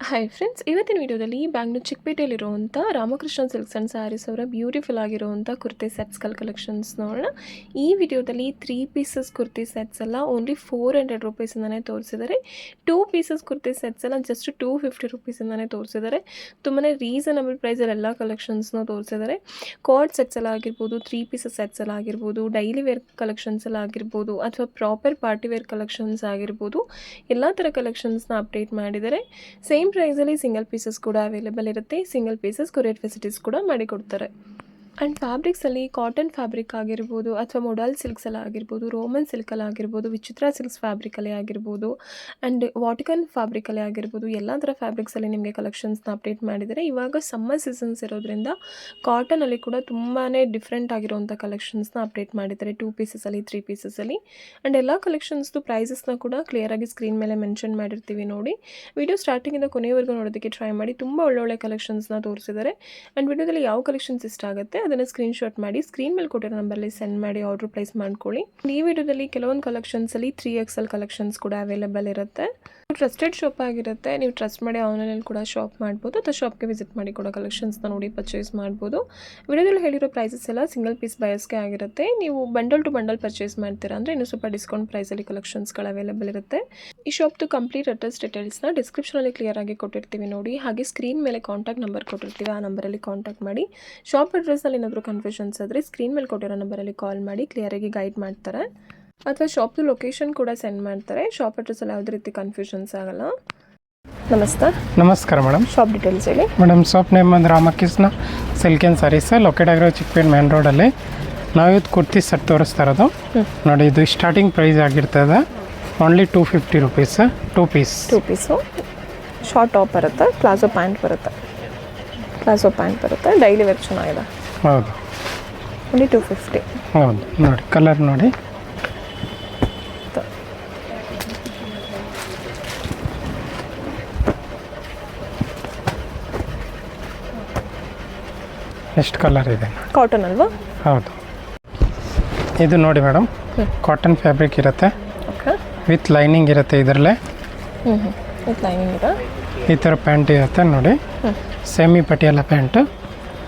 Hi friends, ಇವತ್ತಿನ ವಿಡಿಯೋದಲ್ಲಿ Bangalore ಚಿಕ್ಕಪೇಟೆಯಲ್ಲಿರುವಂಥ Ramakrishna silks and saris ಅವರ ಬ್ಯೂಟಿಫುಲ್ ಆಗಿರುವಂಥ ಕುರ್ತಿ ಸೆಟ್ಸ್ಗಳ ಕಲೆಕ್ಷನ್ಸ್ ನೋಡೋಣ. ಈ ವಿಡಿಯೋದಲ್ಲಿ 3 ಪೀಸಸ್ ಕುರ್ತಿ ಸೆಟ್ಸ್ ಎಲ್ಲ ಓನ್ಲಿ 400 ರುಪೀಸಿಂದನೇ ತೋರಿಸಿದ್ದಾರೆ. 2 ಪೀಸಸ್ ಕುರ್ತಿ ಸೆಟ್ಸ್ ಎಲ್ಲ ಜಸ್ಟ್ 250 ರುಪೀಸಿಂದನೇ ತೋರಿಸಿದ್ದಾರೆ. ತುಂಬಾ ರೀಸನಬಲ್ ಪ್ರೈಸಲ್ಲಿ ಎಲ್ಲ ಕಲೆಕ್ಷನ್ಸ್ನೂ ತೋರಿಸಿದ್ದಾರೆ. ಕಾರ್ಡ್ ಸೆಟ್ಸ್ ಎಲ್ಲ ಆಗಿರ್ಬೋದು, 3 ಪೀಸಸ್ ಸೆಟ್ಸ್ ಎಲ್ಲ ಆಗಿರ್ಬೋದು, ಡೈಲಿ ವೇರ್ ಕಲೆಕ್ಷನ್ಸ್ ಎಲ್ಲ ಆಗಿರ್ಬೋದು, ಅಥವಾ ಪ್ರಾಪರ್ ಪಾರ್ಟಿ ವೇರ್ ಕಲೆಕ್ಷನ್ಸ್ ಆಗಿರ್ಬೋದು, ಎಲ್ಲ ಥರ ಕಲೆಕ್ಷನ್ಸ್ನ ಅಪ್ಡೇಟ್ ಮಾಡಿದ್ದಾರೆ. ಸೇಮ್ ಪ್ರೈಸಲ್ಲಿ ಸಿಂಗಲ್ ಪೀಸಸ್ ಕೂಡ ಅವೈಲೇಬಲ್ ಇರುತ್ತೆ. ಸಿಂಗಲ್ ಪೀಸಸ್ ಕೊರಿಯರ್ ಫೆಸಿಲಿಟೀಸ್ ಕೂಡ ಮಾಡಿಕೊಡ್ತಾರೆ. ಆ್ಯಂಡ್ ಫ್ಯಾಬ್ರಿಕ್ಸಲ್ಲಿ ಕಾಟನ್ ಫ್ಯಾಬ್ರಿಕ್ ಆಗಿರ್ಬೋದು, ಅಥವಾ ಮೊಡಲ್ ಸಿಲ್ಕ್ಸಲ್ಲಿ ಆಗಿರ್ಬೋದು, ರೋಮನ್ ಸಿಲ್ಕಲ್ಲಿ ಆಗಿರ್ಬೋದು, ವಿಚಿತ್ರ ಸಿಲ್ಕ್ಸ್ ಫ್ಯಾಬ್ರಿಕಲ್ಲೇ ಆಗಿರ್ಬೋದು, ಆ್ಯಂಡ್ ವಾಟಿಕನ್ ಫ್ಯಾಬ್ರಿಕಲ್ಲೇ ಆಗಿರ್ಬೋದು, ಎಲ್ಲ ಥರ ಫ್ಯಾಬ್ರಿಕ್ಸಲ್ಲಿ ನಿಮಗೆ ಕಲೆಕ್ಷನ್ಸ್ನ ಅಪ್ಡೇಟ್ ಮಾಡಿದರೆ. ಇವಾಗ ಸಮ್ಮರ್ ಸೀಸನ್ಸ್ ಇರೋದ್ರಿಂದ ಕಾಟನಲ್ಲಿ ಕೂಡ ತುಂಬಾ ಡಿಫ್ರೆಂಟ್ ಆಗಿರೋಂಥ ಕಲೆಕ್ಷನ್ಸ್ನ ಅಪ್ಡೇಟ್ ಮಾಡಿದ್ದಾರೆ 2 ಪೀಸಸಲ್ಲಿ 3 ಪೀಸಸಲ್ಲಿ. ಆ್ಯಂಡ್ ಎಲ್ಲ ಕಲೆಕ್ಷನ್ಸ್ದು ಪ್ರೈಸಸ್ನ ಕೂಡ ಕ್ಲಿಯರಾಗಿ ಸ್ಕ್ರೀನ್ ಮೇಲೆ ಮೆನ್ಷನ್ ಮಾಡಿರ್ತೀವಿ ನೋಡಿ. ವಿಡಿಯೋ ಸ್ಟಾರ್ಟಿಂಗಿಂದ ಕೊನೆಯವರೆಗೂ ನೋಡೋದಕ್ಕೆ ಟ್ರೈ ಮಾಡಿ. ತುಂಬ ಒಳ್ಳೊಳ್ಳೆ ಕಲೆಕ್ಷನ್ಸ್ನ ತೋರಿಸಿದ್ದಾರೆ. ಆ್ಯಂಡ್ ವಿಡಿಯೋದಲ್ಲಿ ಯಾವ ಕಲೆಕ್ಷನ್ಸ್ ಇಷ್ಟ ಆಗುತ್ತೆ ಅದನ್ನು ಸ್ಕ್ರೀನ್ಶಾಟ್ ಮಾಡಿ ಸ್ಕ್ರೀನ್ ಮೇಲೆ ಕೊಟ್ಟಿರೋ ನಂಬರಲ್ಲಿ ಸೆಂಡ್ ಮಾಡಿ ಆರ್ಡರ್ ಪ್ಲೇಸ್ ಮಾಡ್ಕೊಳ್ಳಿ. ಈ ವಿಡಿಯೋದಲ್ಲಿ ಕೆಲವೊಂದು ಕಲೆಕ್ಷನ್ಸಲ್ಲಿ 3XL ಕಲೆಕ್ಷನ್ಸ್ ಕೂಡ ಅವೈಲೇಬಲ್ ಇರುತ್ತೆ. ಟ್ರಸ್ಟೆಡ್ ಶಾಪ್ ಆಗಿರುತ್ತೆ. ನೀವು ಟ್ರಸ್ಟ್ ಮಾಡಿ ಆನ್ಲೈನಲ್ಲಿ ಕೂಡ ಶಾಪ್ ಮಾಡ್ಬೋದು, ಅಥವಾ ಶಾಪ್ಗೆ ವಿಸಿಟ್ ಮಾಡಿ ಕೂಡ ಕಲೆಕ್ಷನ್ಸ್ನ ನೋಡಿ ಪರ್ಚೇಸ್ ಮಾಡ್ಬೋದು. ವಿಡಿಯೋದಲ್ಲಿ ಹೇಳಿರೋ ಪ್ರೈಸಸ್ ಎಲ್ಲ ಸಿಂಗಲ್ ಪೀಸ್ ಬಯಸ್ಗೆ ಆಗಿರುತ್ತೆ. ನೀವು ಬಂಡಲ್ ಟು ಬಂಡಲ್ ಪರ್ಚೇಸ್ ಮಾಡ್ತೀರಾ ಅಂದರೆ ಇನ್ನೂ ಸ್ವಲ್ಪ ಡಿಸ್ಕೌಂಟ್ ಪ್ರೈಸಲ್ಲಿ ಕಲೆಕ್ಷನ್ಸ್ಗಳು ಅವೈಲೇಬಲ್ ಇರುತ್ತೆ. ಈ ಶಾಪ್ದು ಕಂಪ್ಲೀಟ್ ಅಡ್ರೆಸ್ ಡೀಟೇಲ್ಸ್ನ ಡಿಸ್ಕ್ರಿಪ್ಷನಲ್ಲಿ ಕ್ಲಿಯರ್ ಆಗಿ ಕೊಟ್ಟಿರ್ತೀವಿ ನೋಡಿ. ಹಾಗೆ ಸ್ಕ್ರೀನ್ ಮೇಲೆ ಕಾಂಟ್ಯಾಕ್ಟ್ ನಂಬರ್ ಕೊಟ್ಟಿರ್ತೀವಿ, ಆ ನಂಬರಲ್ಲಿ ಕಾಂಟ್ಯಾಕ್ಟ್ ಮಾಡಿ. ಶಾಪ್ ಅಡ್ರೆಸ್ನಲ್ಲಿ ಏನಾದರೂ ಕನ್ಫ್ಯೂಷನ್ಸ್ ಆದರೆ ಸ್ಕ್ರೀನ್ ಮೇಲೆ ಕೊಟ್ಟಿರೋ ನಂಬರಲ್ಲಿ ಕಾಲ್ ಮಾಡಿ, ಕ್ಲಿಯರಾಗಿ ಗೈಡ್ ಮಾಡ್ತಾರೆ. ಅಥವಾ ಶಾಪ್ದು ಲೊಕೇಶನ್ ಕೂಡ ಸೆಂಡ್ ಮಾಡ್ತಾರೆ. ಶಾಪ್ ಅಡ್ರೆಸ್ಸಲ್ಲಿ ಯಾವುದೇ ರೀತಿ ಕನ್ಫ್ಯೂಷನ್ಸ್ ಆಗಲ್ಲ. ನಮಸ್ಕಾರ ಮೇಡಮ್. ಶಾಪ್ ಡೀಟೇಲ್ಸ್ ಹೇಳಿ ಮೇಡಮ್. ಶಾಪ್ ನೇಮ್ ಅಂದ್ರೆ Ramakrishna silk and sarees, locate ಆಗಿರೋ ಚಿಕ್ಕಪೇಟೆ ಮೇನ್ ರೋಡಲ್ಲಿ. ನಾವಿದು ಕುರ್ತಿ ಸೆಟ್ ತೋರಿಸ್ತಾ ಇರೋದು ನೋಡಿ. ಇದು ಸ್ಟಾರ್ಟಿಂಗ್ ಪ್ರೈಸ್ ಆಗಿರ್ತದೆ only 250 rupees. 2 piece short top ಬರುತ್ತೆ, ಪ್ಲಾಜೋ ಪ್ಯಾಂಟ್ ಬರುತ್ತೆ. ಡೈಲಿ ವೇರ್ ಚೆನ್ನಾಗಿದೆ. ಹೌದು, ಓನ್ಲಿ 250. ಹೌದು ನೋಡಿ. ಕಲರ್ ನೋಡಿ, ಎಷ್ಟು ಕಲರ್ ಇದೆ. ಕಾಟನ್ ಅಲ್ವಾ? ಹೌದು. ಇದು ನೋಡಿ ಮೇಡಮ್, ಕಾಟನ್ ಫ್ಯಾಬ್ರಿಕ್ ಇರುತ್ತೆ, ವಿತ್ ಲೈನಿಂಗ್ ಇರುತ್ತೆ. ಇದರಲ್ಲೇ ವಿತ್ ಲೈನಿಂಗ್ ಇದೆ. ಈ ಥರ ಪ್ಯಾಂಟ್ ಇರುತ್ತೆ ನೋಡಿ, semi Patiala pant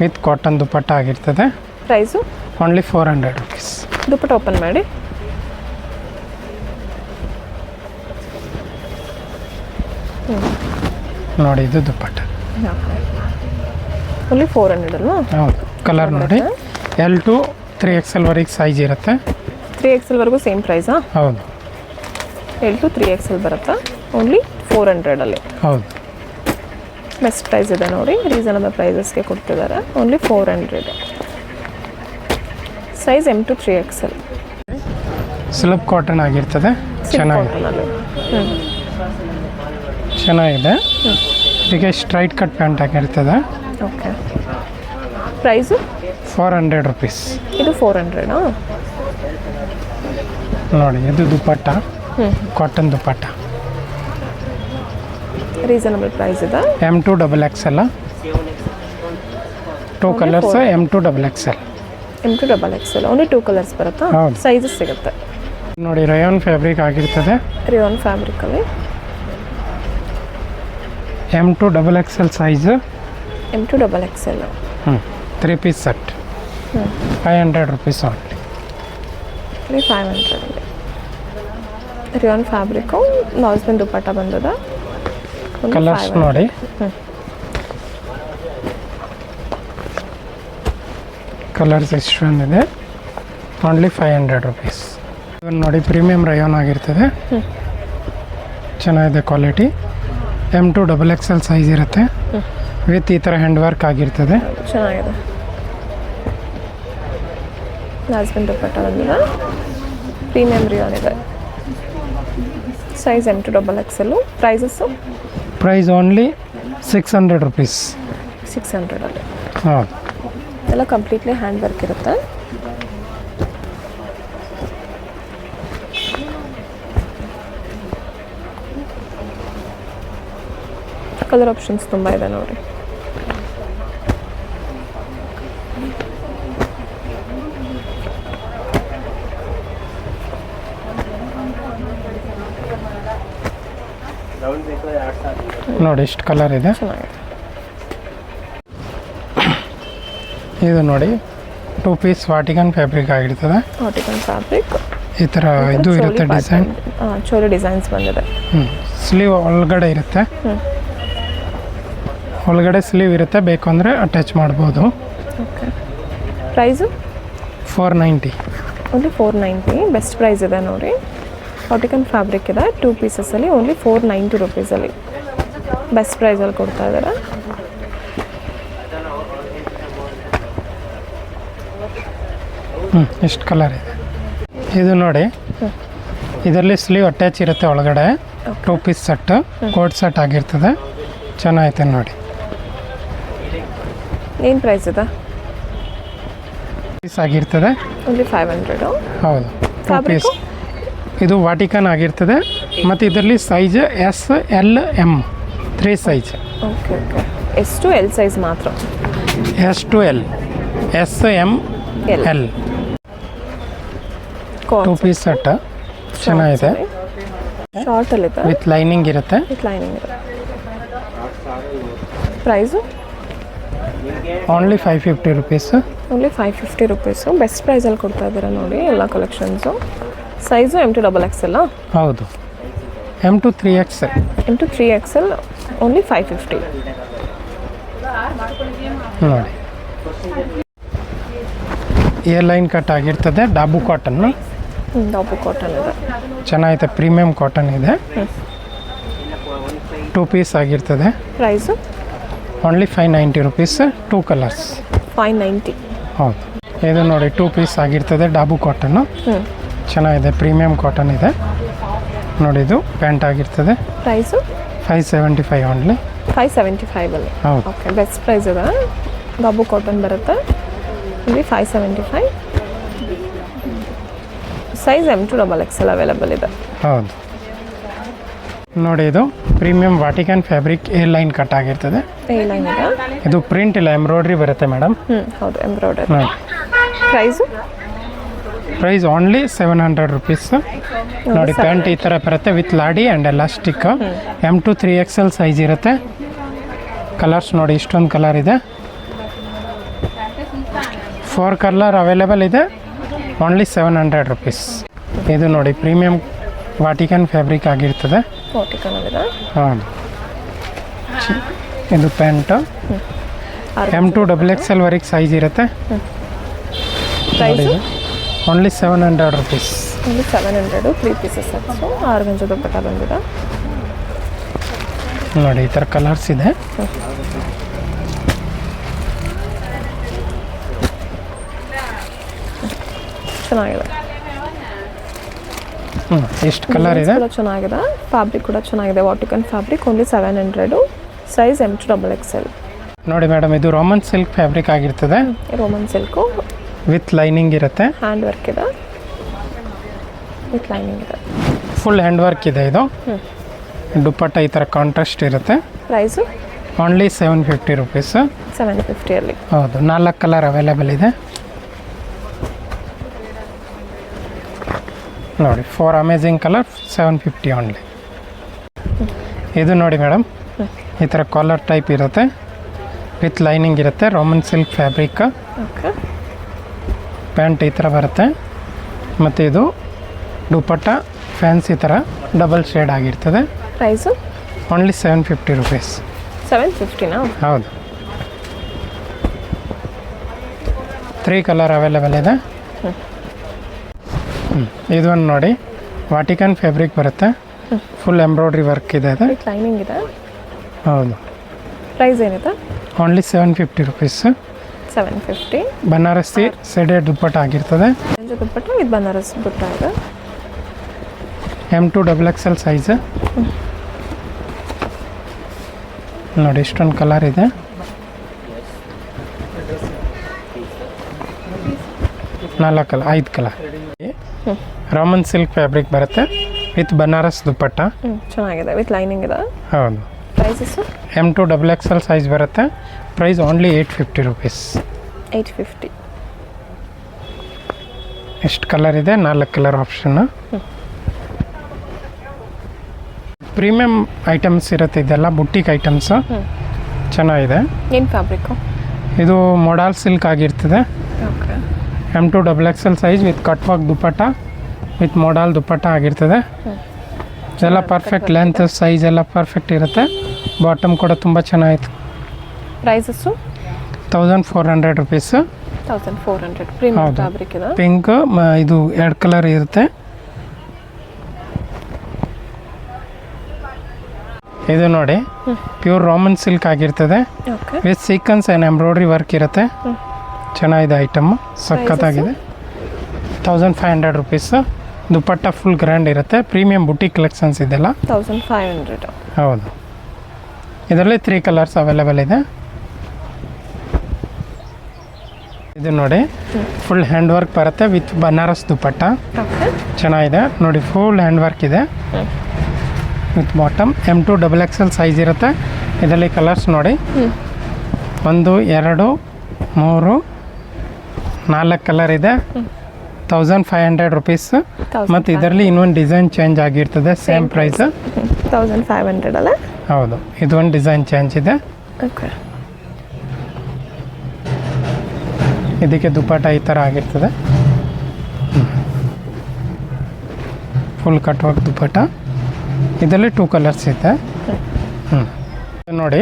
with cotton dupatta ಆಗಿರ್ತದೆ. Price only 400 rupees. Dupatta open ಮಾಡಿ. ನೋಡಿ, ಇದು ದುಪ್ಪಟ್ಟ ಓನ್ಲಿ 400 ಅಲ್ವಾ? ಹೌದು. ಕಲರ್ ನೋಡಿ, L to 3XL ವರೆಗೆ ಸೈಜ್ ಇರುತ್ತೆ. 3XL ವರೆಗೂ ಸೇಮ್ ಪ್ರೈಸಾ? ಹೌದು. L to 3XL ಬರುತ್ತಾ? ಓನ್ಲಿ 400ಅಲ್ಲಿ. ಹೌದು. ಬೆಸ್ಟ್ ಪ್ರೈಸ್ ಇದೆ ನೋಡಿ, ರೀಸನಬಲ್ ಪ್ರೈಸಸ್ಗೆ ಕೊಡ್ತಿದ್ದಾರೆ. Only 400. Size M to 3XL. Silk cotton ಆಗಿರ್ತದೆ. ಚೆನ್ನಾಗಿದೆ. ಇದಕ್ಕೆ ಸ್ಟ್ರೈಟ್ ಕಟ್ ಪ್ಯಾಂಟ್ ಆಗಿರ್ತದೆ. ಓಕೆ. Price 400 rupees. ಇದು 400 ನೋಡಿ. ಇದು dupatta, cotton dupatta. Reasonable price ಇದೆ. M to XXL. 2 colours. M to XXL. M to XXL. Only 2 colours ಬರುತ್ತಾ? ಸೈಜಸ್ ಸಿಗುತ್ತೆ ನೋಡಿ. ರಯಾನ್ ಫ್ಯಾಬ್ರಿಕ್ ಆಗಿರ್ತದೆ. ರಿಯಾನ್ ಫ್ಯಾಬ್ರಿಕಲ್ಲಿ M to XXL size. M to XXL. 3 piece set. 500 rupees only. 500. Rayon fabric ನಾಲ್ಕು ದುಪ್ಪಟ್ಟ ಬಂದದ. Colours ನೋಡಿ. Colours ಎಷ್ಟೊಂದಿದೆ. Only 500 rupees. ನೋಡಿ, ಪ್ರೀಮಿಯಂ ರಯಾನ್ ಆಗಿರ್ತದೆ. ಚೆನ್ನಾಗಿದೆ quality. M to XXL size ಇರುತ್ತೆ, ವಿತ್ ಈ ಥರ ಹ್ಯಾಂಡ್ ವರ್ಕ್ ಆಗಿರ್ತದೆ. ಚೆನ್ನಾಗಿದೆ. ನಾಲ್ಕು ದುಪ್ಪಟ್ಟ ಬಂದಿದೆ. ಪ್ರೀಮಿಯಂ ರಿಯಾನ್ ಇದೆ. Size M to XXL. Price only 600 rupees. 600ಅಲ್ಲಿ. ಹೌದು. ಎಲ್ಲ ಕಂಪ್ಲೀಟ್ಲಿ ಹ್ಯಾಂಡ್ ವರ್ಕ್ ಇರುತ್ತೆ. ಕಲರ್ ಆಪ್ಷನ್ಸ್ ತುಂಬ ಇದೆ ನೋಡಿ. ನೋಡಿ ಇಷ್ಟು ಕಲರ್ ಇದೆ. ಚೆನ್ನಾಗಿದೆ. ಇದು ನೋಡಿ 2 ಪೀಸ್ ವಾಟಿಕನ್ ಫ್ಯಾಬ್ರಿಕ್ ಆಗಿರ್ತದೆ. ವಾಟಿಕನ್ ಫ್ಯಾಬ್ರಿಕ್ ಈ ಥರ ಇದು ಇರುತ್ತೆ ಡಿಸೈನ್. ಚೋಲಿ ಡಿಸೈನ್ಸ್ ಬಂದಿದೆ. ಸ್ಲೀವ್ ಒಳಗಡೆ ಇರುತ್ತೆ. ಒಳಗಡೆ ಸ್ಲೀವ್ ಇರುತ್ತೆ, ಬೇಕು ಅಂದರೆ ಅಟ್ಯಾಚ್ ಮಾಡ್ಬೋದು. Okay. Price 490. Only 490. Best price ಇದೆ ನೋಡಿ. ವಾಟಿಕನ್ ಫ್ಯಾಬ್ರಿಕ್ ಇದೆ 2 ಪೀಸಸಲ್ಲಿ ಓನ್ಲಿ 490 ರುಪೀಸಲ್ಲಿ ಬೆಸ್ಟ್ ಪ್ರೈಸಲ್ಲಿ ಕೊಡ್ತಾ ಇದ್ದಾರೆ. ಎಷ್ಟು ಕಲರ್ ಇದೆ. ಇದು ನೋಡಿ, ಇದರಲ್ಲಿ ಸ್ಲೀವ್ ಅಟ್ಯಾಚ್ ಇರುತ್ತೆ ಒಳಗಡೆ. 2 ಪೀಸ್ ಸೆಟ್, ಕೋಟ್ ಸೆಟ್ ಆಗಿರ್ತದೆ. ಚೆನ್ನಾಗೈತೆ ನೋಡಿ. ಏನು ಪ್ರೈಸ್ ಇದೆ? ಪೀಸ್ ಆಗಿರ್ತದೆ ಓನ್ಲಿ 500. ಹೌದು, 2 ಪೀಸ್. ಇದು ವಾಟಿಕನ್ ಆಗಿರ್ತದೆ. ಮತ್ತು ಇದರಲ್ಲಿ ಸೈಜ್ S, L, M 3 ಸೈಜ್. Okay okay. S to L size ಮಾತ್ರ. S to L, S, M, L 2 piece set. ಚೆನ್ನಾಗಿದೆ. ಶಾರ್ಟಲ್ಲಿದೆ, ವಿತ್ ಲೈನಿಂಗ್ ಇರುತ್ತೆ. ವಿತ್ ಲೈನಿಂಗ್ ಇದೆ. Price only 550 rupees. Only 550 rupees best ಪ್ರೈಸಲ್ಲಿ ಕೊಡ್ತಾ ಇದ್ದಾರೆ ನೋಡಿ ಎಲ್ಲ collections. Size M to XXL. ಹೌದು, M to 3XL. M to 3XL only 550. ನೋಡಿ, ಏರ್ ಲೈನ್ ಕಟ್ ಆಗಿರ್ತದೆ. ಡಾಬು ಕಾಟನ್. ಡಾಬು ಕಾಟನ್ ಇದೆ. ಚೆನ್ನಾಗಿದೆ, ಪ್ರೀಮಿಯಂ ಕಾಟನ್ ಇದೆ. 2 ಪೀಸ್ ಆಗಿರ್ತದೆ. Price only 590 rupees. 2 ಕಲರ್ಸ್. 590. ಹೌದು, ಇದು ನೋಡಿ 2 ಪೀಸ್ ಆಗಿರ್ತದೆ. ಡಾಬು ಕಾಟನ್ನು ಚೆನ್ನಾಗಿದೆ, ಪ್ರೀಮಿಯಂ ಕಾಟನ್ ಇದೆ ನೋಡಿ. ಇದು ಪ್ಯಾಂಟ್ ಆಗಿರ್ತದೆ. Price 575 only. 575ಅಲ್ಲಿ. ಹೌದು. ಓಕೆ, ಬೆಸ್ಟ್ ಪ್ರೈಸ್ ಇದೆ. ಡಾಬು ಕಾಟನ್ ಬರುತ್ತೆ ಇಲ್ಲಿ 575. Size M to XXL available ಇದೆ. ಹೌದು ನೋಡಿ, ಇದು premium Vatican fabric air line cut ಆಗಿರ್ತದೆ. ಏ ಲೈನ್ ಇದೆ. ಇದು ಪ್ರಿಂಟ್ ಇಲ್ಲ, ಎಂಬ್ರಾಯ್ಡ್ರಿ ಬರುತ್ತೆ ಮೇಡಮ್. ಹೌದು, ಎಂಬ್ರಾಯ್ಡರಿ. ನೋಡಿ, ಪ್ರೈಸು ಪ್ರೈಸ್ ಓನ್ಲಿ 700 ರುಪೀಸ್. ನೋಡಿ, ಪ್ಯಾಂಟ್ ಈ ಥರ ಬರುತ್ತೆ ವಿತ್ ಲಾಡಿ and elastic. M to 3XL size ಇರುತ್ತೆ. ಕಲರ್ಸ್ ನೋಡಿ, ಇಷ್ಟೊಂದು ಕಲರ್ ಇದೆ. 4 ಕಲರ್ ಅವೈಲೇಬಲ್ ಇದೆ. Only 700 rupees. ಇದು ನೋಡಿ, ಪ್ರೀಮಿಯಂ ವಾಟಿಕನ್ ಫ್ಯಾಬ್ರಿಕ್ ಆಗಿರ್ತದೆ. ವಾಟಿಕನಲ್ಲಿದೆ. ಹೌದು, ಇದು ಪ್ಯಾಂಟು M to XXL ವರೆಗೆ ಸೈಜ್ ಇರುತ್ತೆ. Price only 700 rupees. Only 700. 3 pieces sets. 6 ಗಂಜ ದುಪ್ಪಟ್ಟ ಬಂದಿದೆ ನೋಡಿ. ಈ ಥರ ಕಲರ್ಸ್ ಇದೆ. ಚೆನ್ನಾಗಿದೆ. ಎಷ್ಟು ಕಲರ್ ಇದೆ. ಕೂಡ ಚೆನ್ನಾಗಿದೆ. ಫ್ಯಾಬ್ರಿಕ್ ಕೂಡ ಚೆನ್ನಾಗಿದೆ. Vatican fabric only 700. Size M to XXL. ನೋಡಿ ಮೇಡಮ್, ಇದು ರೋಮನ್ ಸಿಲ್ಕ್ ಫ್ಯಾಬ್ರಿಕ್ ಆಗಿರ್ತದೆ. ರೋಮನ್ ಸಿಲ್ಕು ವಿತ್ ಲೈನಿಂಗ್ ಇರುತ್ತೆ. ಹ್ಯಾಂಡ್ ವರ್ಕ್ ಇದೆ. ವಿತ್ ಲೈನಿಂಗ್ ಇದೆ. ಫುಲ್ ಹ್ಯಾಂಡ್ ವರ್ಕ್ ಇದೆ. ಇದು ದುಪ್ಪಟ್ಟ ಈ ಥರ ಕಾಂಟ್ರಾಸ್ಟ್ ಇರುತ್ತೆ. Price only 750 rupees. 750ಅಲ್ಲಿ. ಹೌದು, 4 ಕಲರ್ ಅವೈಲೇಬಲ್ ಇದೆ ನೋಡಿ. 4 ಅಮೇಝಿಂಗ್ ಕಲರ್, 750 ಓನ್ಲಿ. ಇದು ನೋಡಿ ಮೇಡಮ್, ಈ ಥರ ಕಾಲರ್ ಟೈಪ್ ಇರುತ್ತೆ. ವಿತ್ ಲೈನಿಂಗ್ ಇರುತ್ತೆ. Roman silk fabric. Okay. Pant ಈ ಥರ ಬರುತ್ತೆ. ಮತ್ತು ಇದು ದುಪ್ಪಟ್ಟ ಫ್ಯಾನ್ಸಿ ಥರ ಡಬಲ್ ಶೇಡ್ ಆಗಿರ್ತದೆ. Price only 750 rupees. 750ನಾ? ಹೌದು, 3 ಕಲರ್ ಅವೈಲೇಬಲ್ ಇದೆ. ಇದೊಂದು ನೋಡಿ, ವಾಟಿಕನ್ ಫ್ಯಾಬ್ರಿಕ್ ಬರುತ್ತೆ. ಫುಲ್ ಎಂಬ್ರಾಯ್ಡ್ರಿ ವರ್ಕ್ ಇದೆ. ಅದು ವಿತ್ ಲೈನಿಂಗ್ ಇದೆ. ಹೌದು. ಪ್ರೈಸ್ ಏನಿದೆ? Only 750 rupees. 750. ಬನಾರಸಿ ಸೆಡೆಡ್ ದುಪ್ಪಟ್ಟ ಆಗಿರ್ತದೆ. ಗಂಜ ದುಪ್ಪಟ್ಟ ವಿತ್ ಬನಾರಸ್ ಬುಟ್ಟ ಇದೆ. M to XXL size. ನೋಡಿ, ಇಷ್ಟೊಂದು ಕಲರ್ ಇದೆ. Colour 5 colour. Roman silk fabric ಬರುತ್ತೆ ವಿತ್ ಬನಾರಸ್ ದುಪ್ಪಟ್ಟ. ಚೆನ್ನಾಗಿದೆ. ವಿತ್ ಲೈನಿಂಗ್ ಇದೆ. ಹೌದು. Prices M to XXL size ಬರುತ್ತೆ. Price only 850 rupees. 850. ಎಷ್ಟು ಕಲರ್ ಇದೆ? 4 ಕಲರ್ ಆಪ್ಷನ್. ಪ್ರೀಮಿಯಮ್ ಐಟಮ್ಸ್ ಇರುತ್ತೆ, ಇದೆಲ್ಲ ಬುಟ್ಟಿಕ್ ಐಟಮ್ಸು. ಚೆನ್ನಾಗಿದೆ. ಏನು ಫ್ಯಾಬ್ರಿಕ್ಕು? ಇದು ಮೊಡಾಲ್ ಸಿಲ್ಕ್ ಆಗಿರ್ತದೆ. Okay. M2 XXL size with cut work dupatta with modal dupatta ಆಗಿರ್ತದೆ. ಇದೆಲ್ಲ ಪರ್ಫೆಕ್ಟ್ ಲೆಂತ್ ಸೈಜ್ ಎಲ್ಲ ಪರ್ಫೆಕ್ಟ್ ಇರುತ್ತೆ. ಬಾಟಮ್ ಕೂಡ ತುಂಬ ಚೆನ್ನಾಗಿತ್ತು. Prices 1400 rupees. 1400 ಪ್ರೀಮಿಯಂ ಹೌದು. ಫ್ಯಾಬ್ರಿಕ್ ಇದೆ. ಪಿಂಕ್ ಇದು 2 ಕಲರ್ ಇರುತ್ತೆ. ಇದು ನೋಡಿ ಪ್ಯೂರ್ ರಾಮನ್ ಸಿಲ್ಕ್ ಆಗಿರ್ತದೆ okay. With sequence and embroidery work ಇರುತ್ತೆ. ಚೆನ್ನಾಗಿದೆ ಐಟಮ್, ಸಖತ್ತಾಗಿದೆ. 1500 ರುಪೀಸ್. ದುಪ್ಪಟ್ಟ ಫುಲ್ ಗ್ರ್ಯಾಂಡ್ ಇರುತ್ತೆ. ಪ್ರೀಮಿಯಂ ಬುಟಿಕ್ ಕಲೆಕ್ಷನ್ಸ್ ಇದೆಲ್ಲ. 1500. ಹೌದು. ಇದರಲ್ಲಿ 3 ಕಲರ್ಸ್ ಅವೈಲೇಬಲ್ ಇದೆ. ಇದು ನೋಡಿ ಫುಲ್ ಹ್ಯಾಂಡ್ ವರ್ಕ್ ಬರುತ್ತೆ ವಿತ್ ಬನಾರಸ್ ದುಪ್ಪಟ್ಟ. ಓಕೆ. ಚೆನ್ನಾಗಿದೆ ನೋಡಿ, ಫುಲ್ ಹ್ಯಾಂಡ್ ವರ್ಕ್ ಇದೆ with bottom. M2 XXL size ಇರುತ್ತೆ. ಇದರಲ್ಲಿ ಕಲರ್ಸ್ ನೋಡಿ 1 2 3 4 ಕಲರ್ ಇದೆ. 1500 ರುಪೀಸ್. ಮತ್ತು ಇದರಲ್ಲಿ ಇನ್ನೊಂದು ಡಿಸೈನ್ ಚೇಂಜ್ ಆಗಿರ್ತದೆ. ಸೇಮ್ ಪ್ರೈಸ್ 1500 ಅಲ್ಲ? ಹೌದು. ಇದೊಂದು ಡಿಸೈನ್ ಚೇಂಜ್ ಇದೆ. ಓಕೆ. ಇದಕ್ಕೆ ದುಪ್ಪಟ್ಟ ಈ ಥರ ಆಗಿರ್ತದೆ. ಫುಲ್ ಕಟ್ ವರ್ಕ್ ದುಪ್ಪಟ್ಟ. ಇದರಲ್ಲಿ 2 ಕಲರ್ಸ್ ಇದೆ. ನೋಡಿ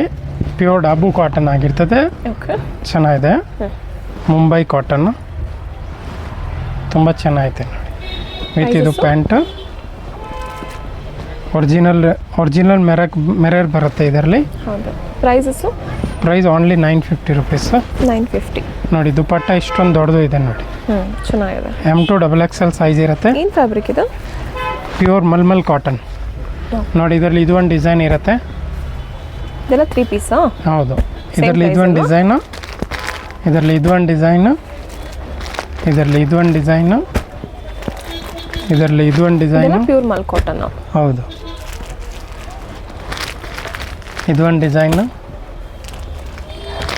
ಪ್ಯೂರ್ ಡಾಬು ಕಾಟನ್ ಆಗಿರ್ತದೆ. ಓಕೆ. ಚೆನ್ನಾಗಿದೆ. ಮುಂಬೈ ಕಾಟನ್ ತುಂಬ ಚೆನ್ನಾಗಿದೆ ನೋಡಿ. ವಿತ್ ಇದು ಪ್ಯಾಂಟ್ ಒರಿಜಿನಲ್ ಮೆರರ್ ಬರುತ್ತೆ ಇದರಲ್ಲಿ. ಹೌದು. ಪ್ರೈಸಸ್ಸು? Price only 950 rupees. 950. ನೋಡಿ ದುಪ್ಪಟ್ಟ ಇಷ್ಟೊಂದು ದೊಡ್ಡದು ಇದೆ ನೋಡಿ. ಚೆನ್ನಾಗಿದೆ. M2 XXL ಸೈಜ್ ಇರುತ್ತೆ. ಏನು ಫ್ಯಾಬ್ರಿಕ್ ಇದು? Pure mulmul cotton. ನೋಡಿ ಇದರಲ್ಲಿ ಇದು ಒಂದು ಡಿಸೈನ್ ಇರುತ್ತೆ. ಇದೆಲ್ಲ 3 ಪೀಸಾ? ಹೌದು. ಇದರಲ್ಲಿ ಇದು ಒಂದು ಡಿಸೈನು, ಇದರಲ್ಲಿ ಇದು ಒಂದು ಡಿಸೈನು, ಇದರಲ್ಲಿ ಇದು ಒಂದು ಡಿಸೈನು, ಇದರಲ್ಲಿ ಇದು ಒಂದು ಡಿಸೈನು. ಪ್ಯೂರ್ ಮಲ್ ಕಾಟನ್. ಹೌದು. ಇದು ಒಂದು ಡಿಸೈನು.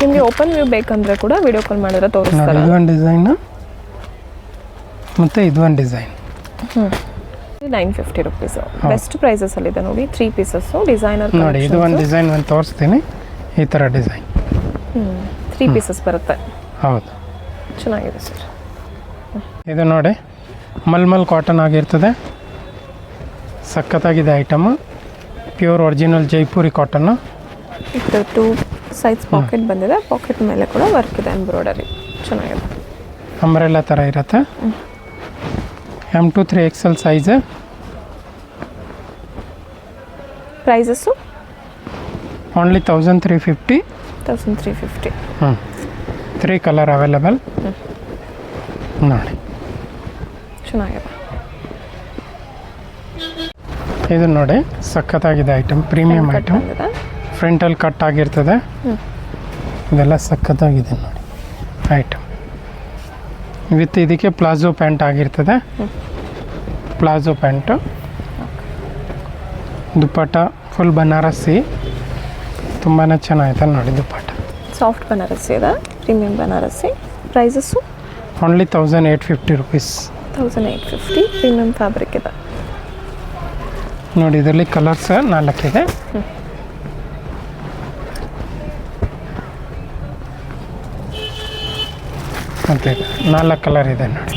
ನಿಮಗೆ ಓಪನ್ ವ್ಯೂ ಬೇಕಂದ್ರೆ ಕೂಡ ವಿಡಿಯೋ ಕಾಲ್ ಮಾಡಿದ್ರೆ ನೋಡಿ ತೋರಿಸ್ತಾರೆ. ಇದು ಒಂದು ಡಿಸೈನು ಮತ್ತು ಇದು ಒಂದು ಡಿಸೈನ್. 950 ರುಪೀಸ್. ಬೆಸ್ಟ್ ಪ್ರೈಸಸ್ ಅಲ್ಲಿ ಇದೆ ನೋಡಿ. 3 ಪೀಸಸ್ ಡಿಸೈನರ್. ನೋಡಿ ಇದು ಒಂದು ಡಿಸೈನ್ ಒಂದು ತೋರಿಸ್ತೀನಿ. ಈ ಥರ ಡಿಸೈನ್ 3 ಪೀಸಸ್ ಬರುತ್ತೆ. ಹೌದು. ಚೆನ್ನಾಗಿದೆ ಸರ್. ಇದು ನೋಡಿ ಮಲ್ಮಲ್ ಕಾಟನ್ ಆಗಿರ್ತದೆ. ಸಖತ್ತಾಗಿದೆ item. Pure original Jaipuri cotton. ಇದು 2 ಸೈಜ್ ಪಾಕೆಟ್ ಬಂದಿದೆ. ಪಾಕೆಟ್ ಮೇಲೆ ಕೂಡ ವರ್ಕ್ ಇದೆ, ಎಂಬ್ರಾಯ್ಡರಿ. ಚೆನ್ನಾಗಿದೆ. ಅಂಬ್ರೆಲ್ಲ ಥರ ಇರುತ್ತೆ. M2 3XL size. Prices only 1350. 1350. 3 colour available. ನೋಡಿ ಚೆನ್ನಾಗಿದೆ. ಇದು ನೋಡಿ ಸಖತ್ತಾಗಿದೆ ಐಟಮ್, ಪ್ರೀಮಿಯಂ ಐಟಮ್. ಫ್ರಂಟಲ್ಲಿ ಕಟ್ ಆಗಿರ್ತದೆ. ಇದೆಲ್ಲ ಸಖತ್ತಾಗಿದೆ ನೋಡಿ ಐಟಮ್. ವಿತ್ ಇದಕ್ಕೆ ಪ್ಲಾಜೋ ಪ್ಯಾಂಟ್ ಆಗಿರ್ತದೆ. Palazzo pant. Dupatta full Banarasi. ತುಂಬಾ ಚೆನ್ನಾಗಿದೆ ನೋಡಿ ದುಪ್ಪಟ್ಟ. ಸಾಫ್ಟ್ ಬನಾರಸಿ ಇದೆ, premium Banarasi. Prices only 1850 rupees. 1850 premium fabric ಇದೆ ನೋಡಿ. ಇದರಲ್ಲಿ ಕಲರ್ಸ್ 4 ಇದೆ. ಮತ್ತು 4 ಕಲರ್ ಇದೆ ನೋಡಿ.